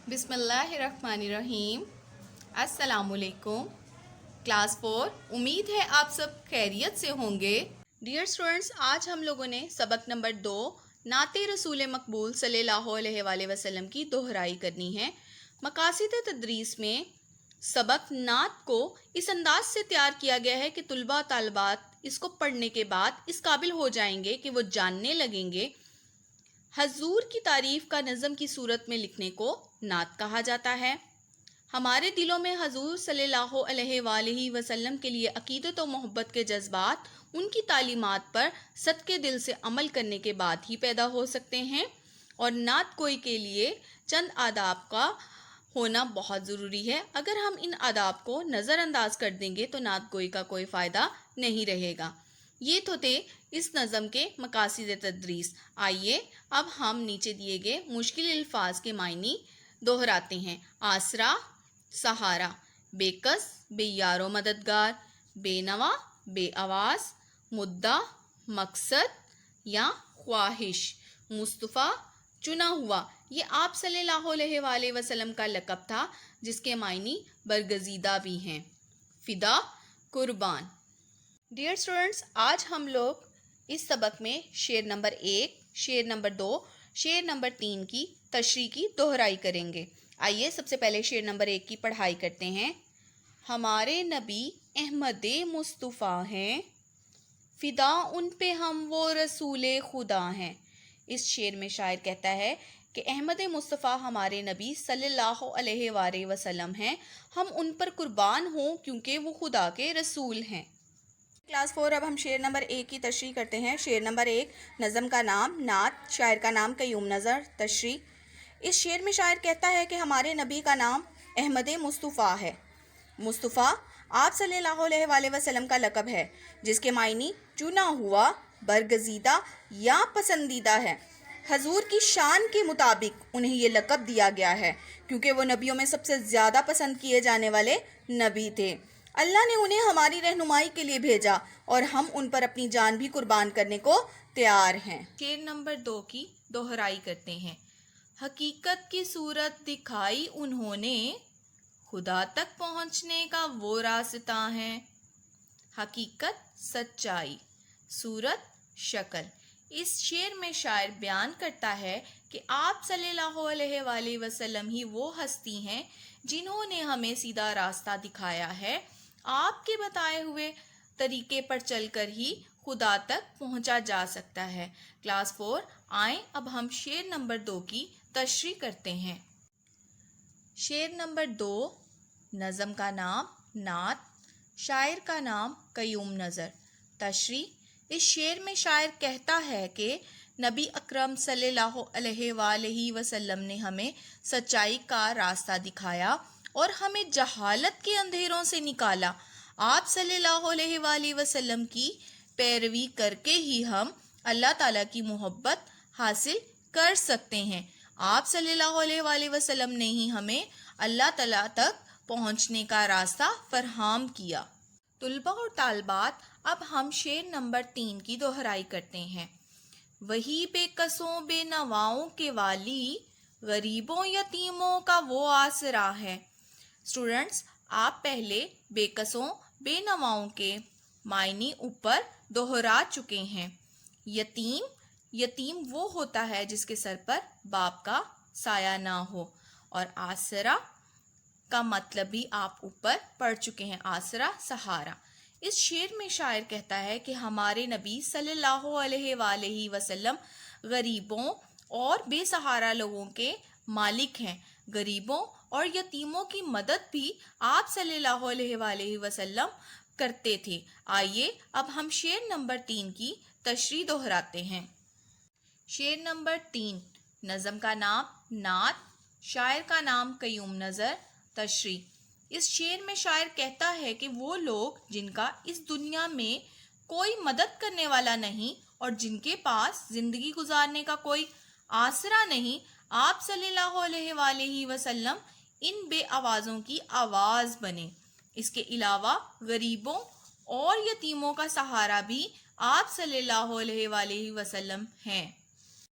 बिस्मिल्लाहिर्रहमानिर्रहीम। अस्सलाम वालेकुम। क्लास 4, उम्मीद है आप सब खैरियत से होंगे। डियर स्टूडेंट्स, आज हम लोगों ने सबक नंबर 2 नाते रसूल मकबूल सल्लल्लाहु अलैहि वसल्लम की दोहराई करनी है। मकासिद तदरीस में सबक नात को इस अंदाज से तैयार किया गया है कि तुलबा तालबात इसको पढ़ने के बाद इस काबिल हो जाएंगे कि वो जानने लगेंगे हजूर की तारीफ़ का नज़म की सूरत में लिखने को नात कहा जाता है। हमारे दिलों में हजूर सल्लल्लाहु अलैहि वसल्लम के लिए अकीदत और मोहब्बत के जज्बात उनकी तालीमात पर सदके दिल से अमल करने के बाद ही पैदा हो सकते हैं, और नात गोई के लिए चंद आदाब का होना बहुत ज़रूरी है। अगर हम इन आदाब को नज़रअंदाज कर देंगे तो नात गोई का कोई फ़ायदा नहीं रहेगा। ये तो थे इस नज़म के मकासिद तदरीस। आइए अब हम नीचे दिए गए मुश्किल अल्फाज के मायनी दोहराते हैं। आसरा, सहारा, बेकस, बेयारो मददगार, बेनवा, बेआवाज़, मुद्दा, मकसद या ख्वाहिश, मुस्तफ़ा, चुना हुआ। ये आप सल्लल्लाहु अलैहि वसल्लम का लक़ब था जिसके मायनी बरगज़ीदा भी हैं। फ़िदा, कुर्बान। डियर स्टूडेंट्स, आज हम लोग इस सबक में शेर नंबर 1, शेर नंबर 2, शेर नंबर 3 की तशरीह की दोहराई करेंगे। आइए सबसे पहले शेर नंबर 1 की पढ़ाई करते हैं। हमारे नबी अहमद मुस्तफ़ा हैं, फ़िदा उन पे हम वो रसूल खुदा हैं। इस शेर में शायर कहता है कि अहमद मुस्तफ़ा हमारे नबी सल्लल्लाहु अलैहि वसल्लम हैं, हम उन पर कुर्बान हों क्योंकि वो खुदा के रसूल हैं। क्लास 4, अब हम शेर नंबर 1 की तशरीह करते हैं। शेर नंबर 1, नज़म का नाम नात, शायर का नाम क़य्यूम नज़र। तशरीह। इस शेर में शायर कहता है कि हमारे नबी का नाम अहमद मुस्तफ़ा है। मुस्तफ़ा आप सल्लल्लाहु अलैहि वसल्लम का लक़ब है जिसके मायनी चुना हुआ, बरगज़ीदा या पसंदीदा है। हजूर की शान के मुताबिक उन्हें ये लक़ब दिया गया है क्योंकि वो नबियों में सबसे ज़्यादा पसंद किए जाने वाले नबी थे। अल्लाह ने उन्हें हमारी रहनुमाई के लिए भेजा और हम उन पर अपनी जान भी कुर्बान करने को तैयार हैं। शेर नंबर 2 की दोहराई करते हैं। हकीकत की सूरत दिखाई उन्होंने, खुदा तक पहुँचने का वो रास्ता है। हकीकत सच्चाई, सूरत शक्ल। इस शेर में शायर बयान करता है कि आप सल्लल्लाहु अलैहि वसल्लम ही वो हस्ती हैं जिन्होंने हमें सीधा रास्ता दिखाया है। आपके बताए हुए तरीके पर चलकर ही खुदा तक पहुंचा जा सकता है। क्लास 4, आए अब हम शेर नंबर 2 की तशरीह करते हैं। शेर नंबर 2, नज़म का नाम नात, शायर का नाम क़य्यूम नज़र। तशरीह। इस शेर में शायर कहता है कि नबी अकरम सल्लल्लाहु अलैहि वसल्लम ने हमें सच्चाई का रास्ता दिखाया और हमें जहालत के अंधेरों से निकाला। आप सल्लल्लाहु अलैहि वसल्लम की पैरवी करके ही हम अल्लाह ताला की मोहब्बत हासिल कर सकते हैं। आप सल्लल्लाहु अलैहि वसल्लम ने ही हमें अल्लाह ताला तक पहुंचने का रास्ता फरहम किया। तुलबा और तालबात, अब हम शेर नंबर 3 की दोहराई करते हैं। वही बेकसों बेनवाओं के वाली, गरीबों यतीमों का वो आसरा है। स्टूडेंट्स, आप पहले बेकसों बेनवाओं के मायनी ऊपर दोहरा चुके हैं। यतीम, यतीम वो होता है जिसके सर पर बाप का साया ना हो, और आसरा का मतलब भी आप ऊपर पढ़ चुके हैं, आसरा सहारा। इस शेर में शायर कहता है कि हमारे नबी सल्लल्लाहु अलैहि वसल्लम गरीबों और बेसहारा लोगों के मालिक हैं। गरीबों और यतीमों की मदद भी आप सल्लल्लाहु अलैहि वसल्लम करते थे। आइए अब हम शेर नंबर 3 की तशरीह दोहराते हैं। शेर नंबर 3, नज़म का नाम नात, शायर का नाम क़य्यूम नज़र। तशरीह। इस शेर में शायर कहता है कि वो लोग जिनका इस दुनिया में कोई मदद करने वाला नहीं और जिनके पास ज़िंदगी गुजारने का कोई आसरा नहीं, आप सल्लल्लाहु अलैहि वसल्लम इन बेआवाज़ों की आवाज़ बने। इसके अलावा गरीबों और यतीमों का सहारा भी आप सल्लल्लाहु अलैहि वसल्लम हैं।